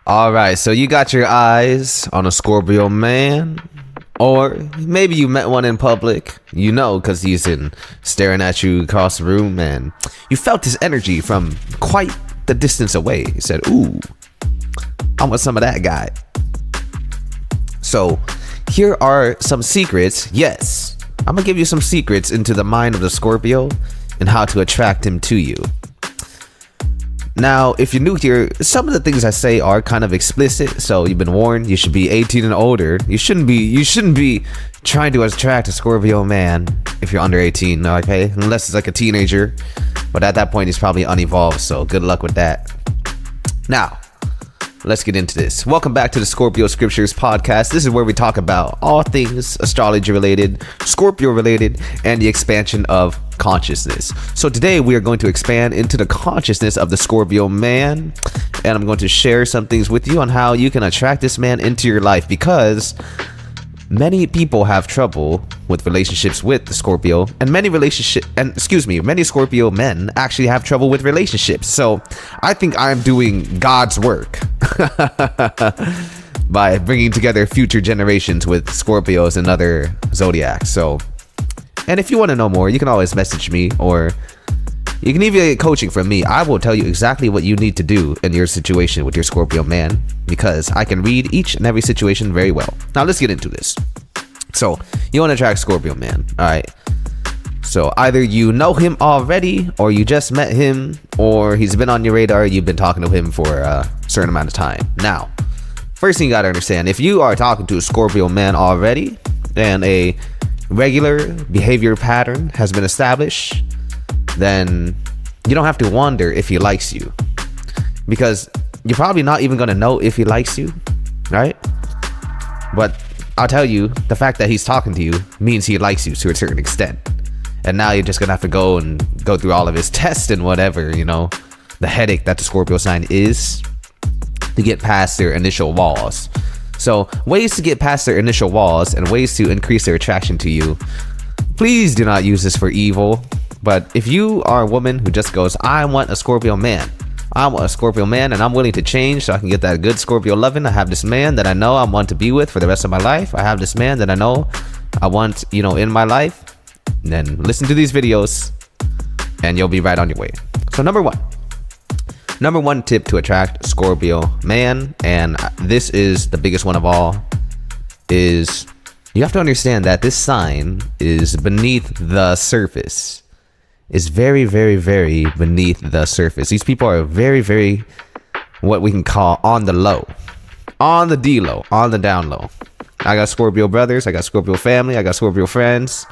All right, so you got your eyes on a Scorpio man, or maybe you met one in public, because he's staring at you across the room, and you felt his energy from quite the distance away. You said, ooh, I want some of that guy. So here are some secrets. Yes, I'm gonna give you some secrets into the mind of the Scorpio and how to attract him to you. Now, if you're new here, some of the things I say are kind of explicit, so you've been warned. You should be 18 and older. You shouldn't be trying to attract a Scorpio man if you're under 18, okay? Unless it's like a teenager, but at that point he's probably unevolved, so good luck with that. Now, let's get into this. Welcome back to the Scorpio Scriptures podcast. This is where we talk about all things astrology related, Scorpio related, and the expansion of consciousness. So today we are going to expand into the consciousness of the Scorpio man, and I'm going to share some things with you on how you can attract this man into your life, because many people have trouble with relationships with the Scorpio, and many Scorpio men actually have trouble with relationships. So I think I'm doing God's work by bringing together future generations with Scorpios and other zodiacs. So, and if you want to know more, you can always message me, or you can even get coaching from me. I will tell you exactly what you need to do in your situation with your Scorpio man, because I can read each and every situation very well. Now let's get into this. So you want to attract Scorpio man. All right. So either you know him already, or you just met him, or he's been on your radar. You've been talking to him for a certain amount of time. Now, first thing you got to understand, if you are talking to a Scorpio man already and a regular behavior pattern has been established, then you don't have to wonder if he likes you, because you're probably not even going to know if he likes you, right? But I'll tell you, the fact that he's talking to you means he likes you to a certain extent. And now you're just going to have to go through all of his tests and whatever, the headache that the Scorpio sign is, to get past their initial walls. So ways to get past their initial walls and ways to increase their attraction to you. Please do not use this for evil. But if you are a woman who just goes, I want a Scorpio man. I want a Scorpio man, and I'm willing to change so I can get that good Scorpio loving. I have this man that I know I want to be with for the rest of my life. I have this man that I know I want, in my life. Then listen to these videos and you'll be right on your way. So number one tip to attract Scorpio man, and this is the biggest one of all, is you have to understand that this sign is beneath the surface. Is very, very, very beneath the surface. These people are very, very, what we can call on the low, on the D low, on the down low. I got Scorpio brothers, I got Scorpio family, I got Scorpio friends.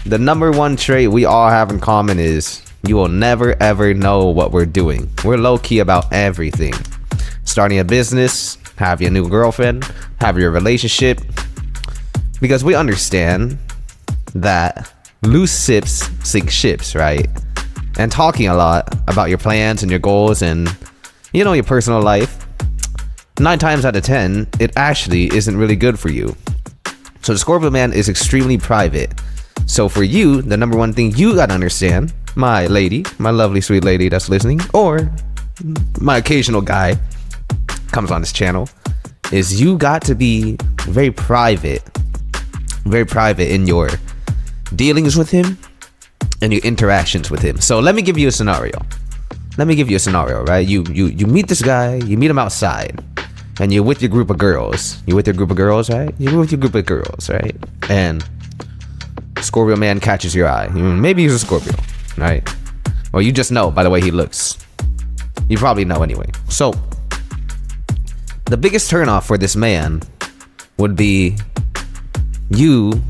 The number one trait we all have in common is you will never ever know what we're doing. We're low key about everything. Starting a business, have your new girlfriend, have your relationship, because we understand that loose sips sink ships, right? And talking a lot about your plans and your goals and your personal life, 9 times out of 10 it actually isn't really good for you. So the Scorpio man is extremely private. So for you, the number one thing you gotta understand, my lady, my lovely sweet lady that's listening, or my occasional guy comes on this channel, is you got to be very private in your dealings with him and your interactions with him. So let me give you a scenario, right? You meet this guy, you meet him outside, and you're with your group of girls. Right? And Scorpio man catches your eye. Maybe he's a Scorpio, right? Or you just know by the way he looks. You probably know anyway. So the biggest turnoff for this man would be you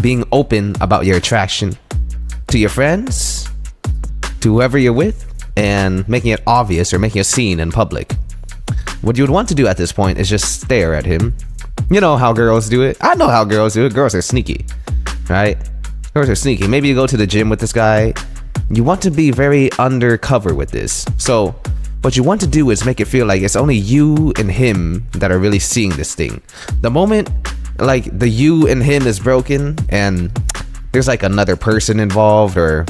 being open about your attraction to your friends, to whoever you're with, and making it obvious or making a scene in public. What you would want to do at this point is just stare at him. You know how girls do it. I know how girls do it. Girls are sneaky, right? Girls are sneaky. Maybe you go to the gym with this guy. You want to be very undercover with this. So what you want to do is make it feel like it's only you and him that are really seeing this thing. The moment like the you and him is broken and there's like another person involved, or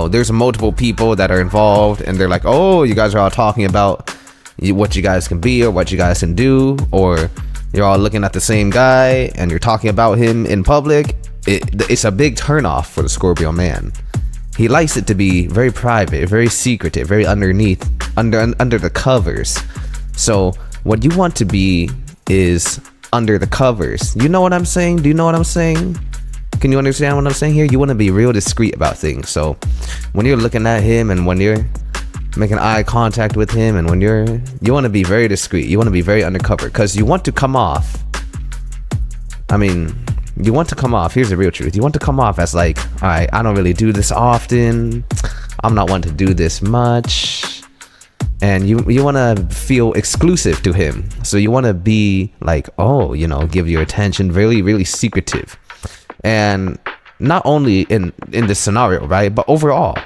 there's multiple people that are involved, and they're like, oh, you guys are all talking about what you guys can be or what you guys can do, or you're all looking at the same guy and you're talking about him in public. It's a big turnoff for the Scorpio man. He likes it to be very private, very secretive, very under the covers. So what you want to be is under the covers. You know what I'm saying? Do you know what I'm saying? Can you understand what I'm saying here? You want to be real discreet about things. So when you're looking at him and when you're making eye contact with him and when you want to be very discreet, you want to be very undercover, because you want to come off, here's the real truth, you want to come off as like, all right, I don't really do this often, I'm not one to do this much, and you want to feel exclusive to him. So you want to be like, oh, give your attention, really, really secretive. And not only in this scenario, right, but overall,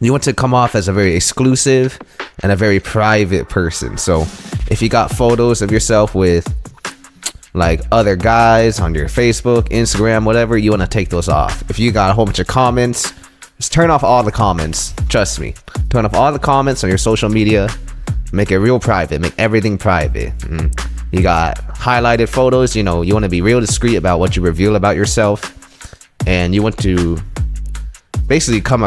you want to come off as a very exclusive and a very private person. So if you got photos of yourself with like other guys on your Facebook, Instagram, whatever, you want to take those off. If you got a whole bunch of comments, just turn off all the comments. Trust me. Turn off all the comments on your social media. Make it real private. Make everything private. You got highlighted photos. You want to be real discreet about what you reveal about yourself. And you want to basically come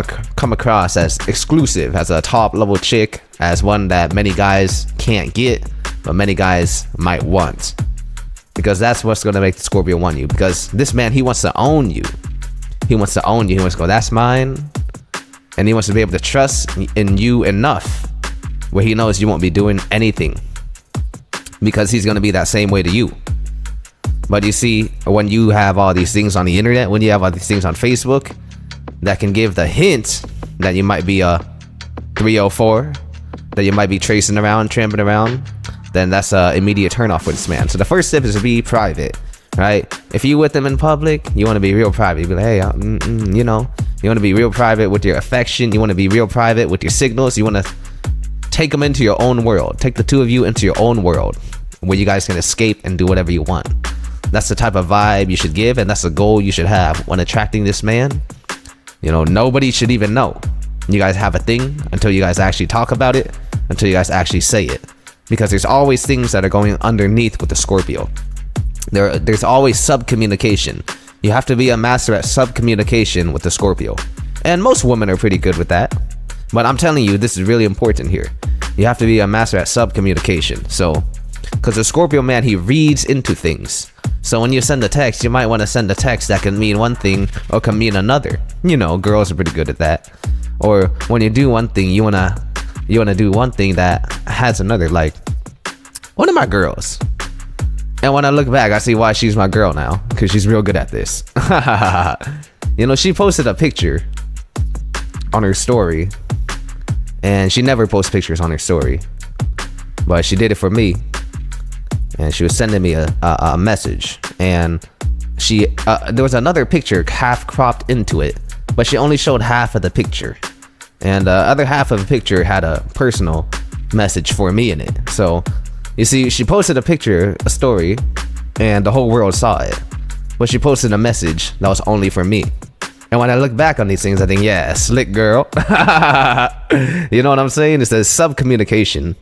across as exclusive, as a top level chick, as one that many guys can't get, but many guys might want. Because that's what's going to make the Scorpio want you. Because this man, he wants to own you. He wants to own you. He wants to go, that's mine. And he wants to be able to trust in you enough where he knows you won't be doing anything, because he's going to be that same way to you. But you see, when you have all these things on the internet, when you have all these things on Facebook that can give the hint that you might be a 304, that you might be tracing around, tramping around, then that's a immediate turnoff for this man. So the first step is to be private, right? If you with them in public, you want to be real private. You be like, hey, you want to be real private with your affection. You want to be real private with your signals. You want to take them into your own world. Take the two of you into your own world where you guys can escape and do whatever you want. That's the type of vibe you should give, and that's the goal you should have when attracting this man. Nobody should even know you guys have a thing until you guys actually talk about it, until you guys actually say it. Because there's always things that are going underneath with the Scorpio. There's always subcommunication. You have to be a master at subcommunication with the Scorpio. And most women are pretty good with that. But I'm telling you, this is really important here. You have to be a master at subcommunication. So, because the Scorpio man, he reads into things. So when you send a text, you might want to send a text that can mean one thing or can mean another. Girls are pretty good at that. Or when you do one thing, you wanna do one thing that has another. Like one of my girls, and when I look back, I see why she's my girl now, because she's real good at this. She posted a picture on her story, and she never posts pictures on her story, but she did it for me. And she was sending me a message, and she there was another picture half cropped into it, but she only showed half of the picture, and the other half of the picture had a personal message for me in it. So you see, she posted a story, and the whole world saw it, but she posted a message that was only for me. And when I look back on these things, I think, yeah, slick girl. You know what I'm saying? It's a subcommunication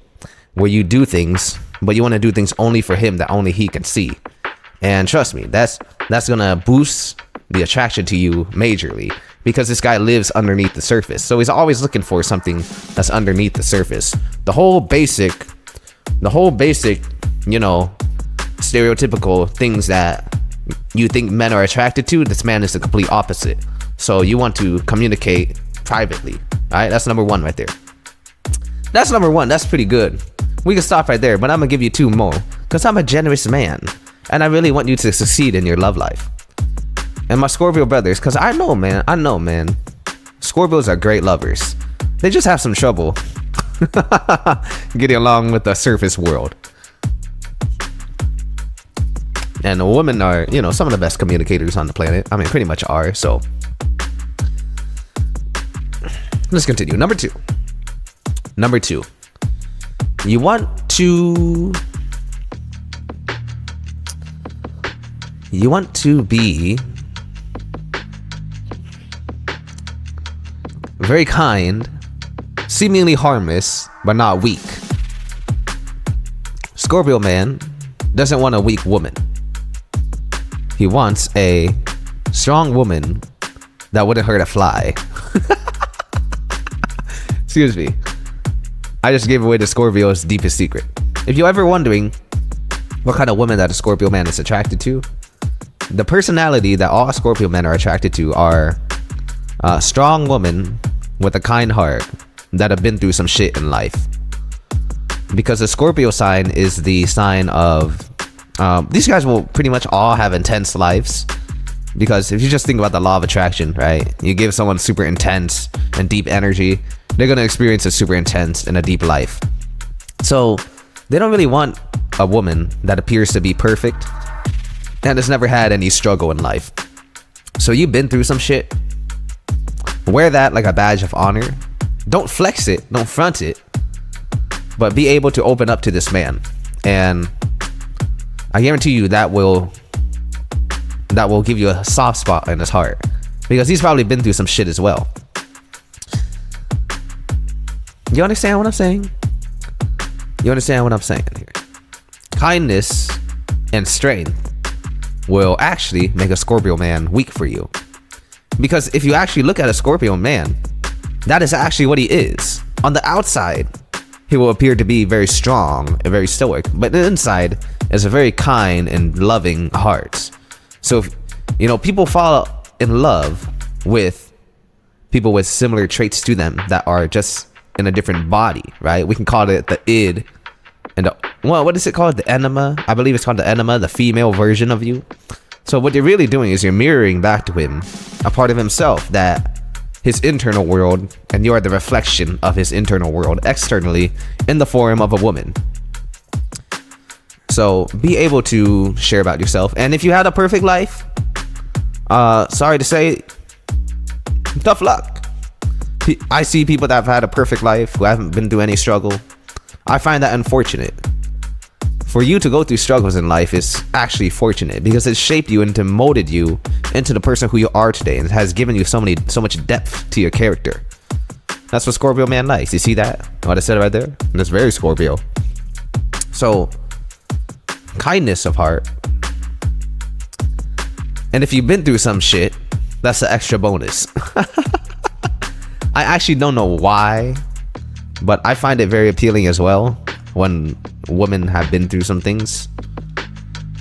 where you do things, but you want to do things only for him, that only he can see. And trust me, that's gonna boost the attraction to you majorly, because this guy lives underneath the surface. So he's always looking for something that's underneath the surface. The whole basic, stereotypical things that you think men are attracted to, this man is the complete opposite. So you want to communicate privately. All right, that's number one right there. That's number one. That's pretty good. We can stop right there, but I'm gonna give you two more, because I'm a generous man and I really want you to succeed in your love life. And my Scorpio brothers, because I know, man, Scorpios are great lovers. They just have some trouble getting along with the surface world. And the women are, some of the best communicators on the planet. I mean, pretty much are. So let's continue. Number two. You want to be very kind, seemingly harmless, but not weak. Scorpio man doesn't want a weak woman. He wants a strong woman that wouldn't hurt a fly. Excuse me. I just gave away the Scorpio's deepest secret. If you're ever wondering what kind of woman that a Scorpio man is attracted to, the personality that all Scorpio men are attracted to are strong women with a kind heart that have been through some shit in life. Because the Scorpio sign is the sign of these guys will pretty much all have intense lives. Because if you just think about the law of attraction, right? You give someone super intense and deep energy, they're going to experience a super intense and a deep life. So they don't really want a woman that appears to be perfect and has never had any struggle in life. So you've been through some shit. Wear that like a badge of honor. Don't flex it, don't front it, but be able to open up to this man. And I guarantee you that will give you a soft spot in his heart, because he's probably been through some shit as well. You understand what I'm saying? You understand what I'm saying here? Kindness and strength will actually make a Scorpio man weak for you. Because if you actually look at a Scorpio man, that is actually what he is. On the outside, he will appear to be very strong and very stoic, but the inside is a very kind and loving heart. So if, people fall in love with people with similar traits to them that are just in a different body, right? We can call it the id and what is it called? The enema. I believe it's called the enema, the female version of you. So what you're really doing is you're mirroring back to him a part of himself, that his internal world, and you are the reflection of his internal world externally in the form of a woman. So be able to share about yourself. And if you had a perfect life, sorry to say, tough luck. I see people that have had a perfect life who haven't been through any struggle. I find that unfortunate. For you to go through struggles in life is actually fortunate, because it shaped you and molded you into the person who you are today, and it has given you so much depth to your character. That's what Scorpio man likes. You see that? What I said right there? That's very Scorpio. So, kindness of heart. And if you've been through some shit, that's the extra bonus. I actually don't know why, but I find it very appealing as well when women have been through some things.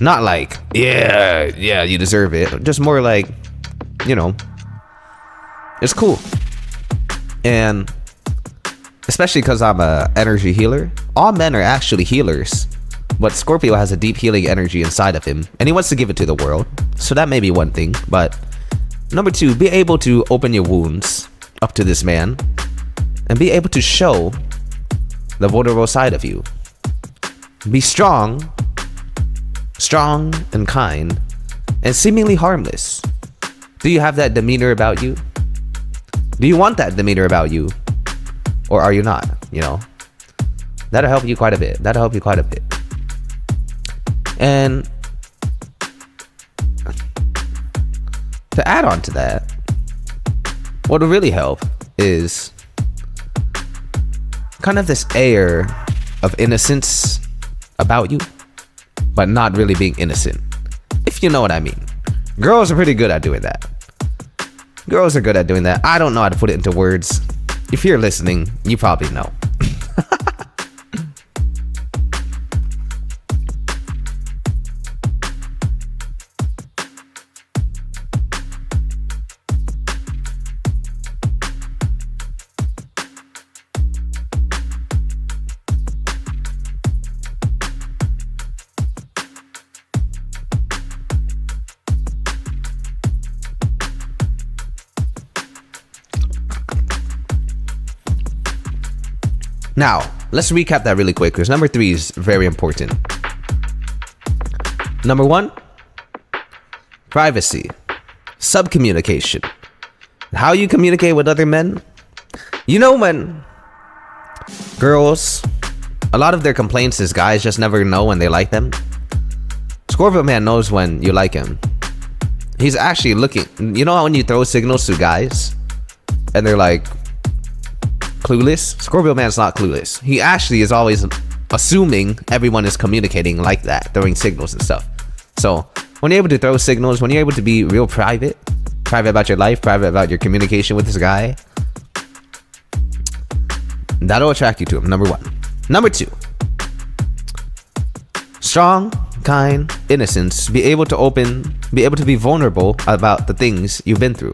Not like, yeah, you deserve it. Just more like, it's cool. And especially because I'm a energy healer. All men are actually healers, but Scorpio has a deep healing energy inside of him, and he wants to give it to the world. So that may be one thing. But number 2, be able to open your wounds up to this man and be able to show the vulnerable side of you. Be strong and kind and seemingly harmless. Do you have that demeanor about you? Do you want that demeanor about you? Or are you not? That'll help you quite a bit. And to add on to that, what will really help is kind of this air of innocence about you, but not really being innocent, if you know what I mean. Girls are pretty good at doing that. I don't know how to put it into words. If you're listening, you probably know. Now, let's recap that really quick, because number 3 is very important. Number 1, privacy, subcommunication. How you communicate with other men. When girls, a lot of their complaints is guys just never know when they like them. Scorpio man knows when you like him. He's actually looking. When you throw signals to guys and they're like, clueless. Scorpio man's not clueless. He actually is always assuming everyone is communicating like that, throwing signals and stuff. So when you're able to throw signals, when you're able to be real private about your life, private about your communication with this guy, that'll attract you to him. Number 1. Number 2, strong, kind, innocence. Be able to be vulnerable about the things you've been through.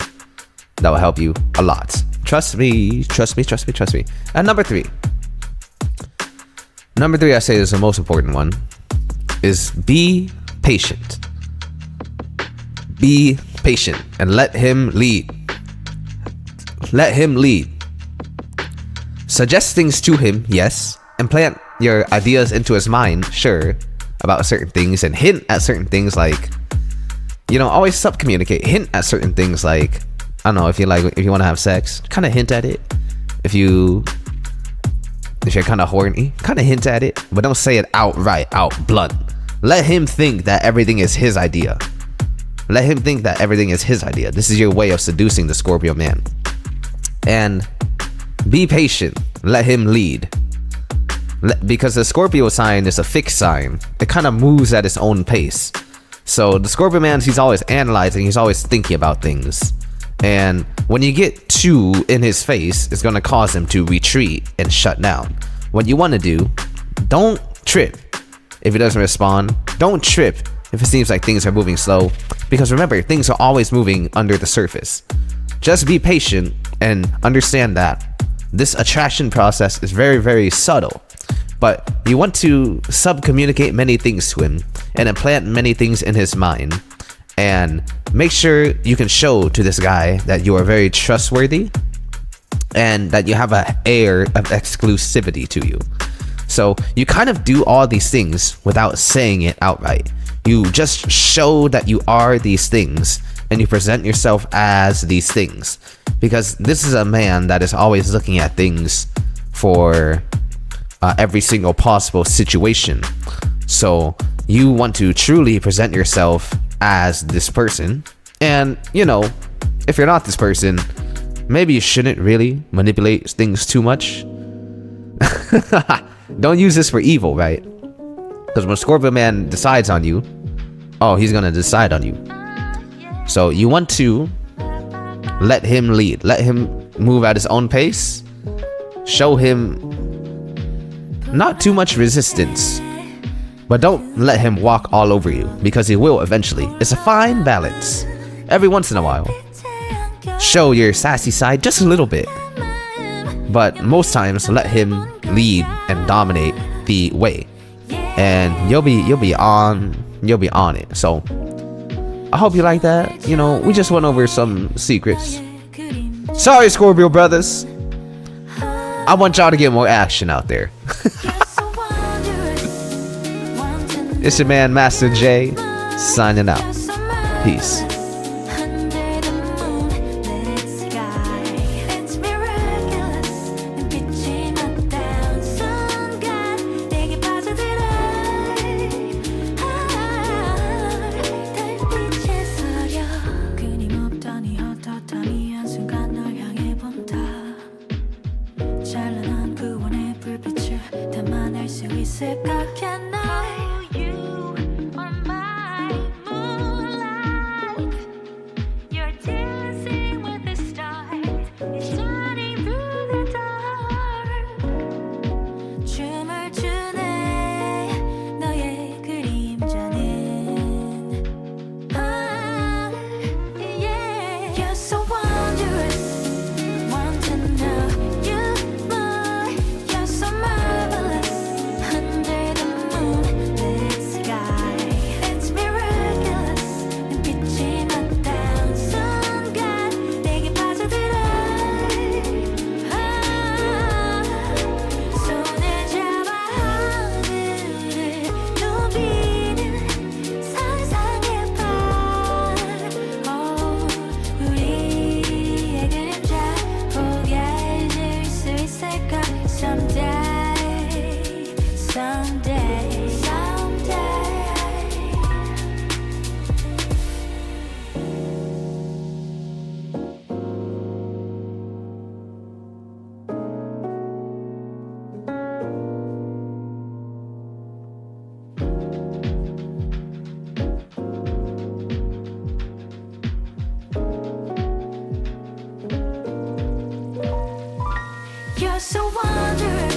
That will help you a lot. Trust me. And number 3, I say is the most important one, is be patient. Be patient and let him lead. Suggest things to him, yes, and plant your ideas into his mind, sure, about certain things, and hint at certain things, like, you know, always subcommunicate. Hint at certain things, like, I don't know, if you want to have sex, kind of hint at it. If you're kind of horny, kind of hint at it, but don't say it outright, out blunt. Let him think that everything is his idea. This is your way of seducing the Scorpio man. And be patient. Let him lead. Because the Scorpio sign is a fixed sign. It kind of moves at its own pace. So the Scorpio man, he's always analyzing. He's always thinking about things. And when you get too in his face, it's going to cause him to retreat and shut down. What you want to do, don't trip if he doesn't respond. Don't trip if it seems like things are moving slow. Because remember, things are always moving under the surface. Just be patient and understand that this attraction process is very, very subtle. But you want to subcommunicate many things to him and implant many things in his mind. And make sure you can show to this guy that you are very trustworthy and that you have an air of exclusivity to you. So you kind of do all these things without saying it outright. You just show that you are these things and you present yourself as these things. Because this is a man that is always looking at things for every single possible situation. So you want to truly present yourself as this person. And, you know, if you're not this person, maybe you shouldn't really manipulate things too much. Don't use this for evil, right? Because when Scorpio man decides on you, oh, he's gonna decide on you. So you want to let him lead. Let him move at his own pace. Show him not too much resistance, but don't let him walk all over you, because he will eventually. It's a fine balance. Every once in a while, show your sassy side just a little bit, but most times let him lead and dominate the way, and you'll be on it. So I hope you like that. You know, we just went over some secrets. Sorry, Scorpio brothers. I want y'all to get more action out there. It's your man, Master J, signing out. Peace. moon. wonder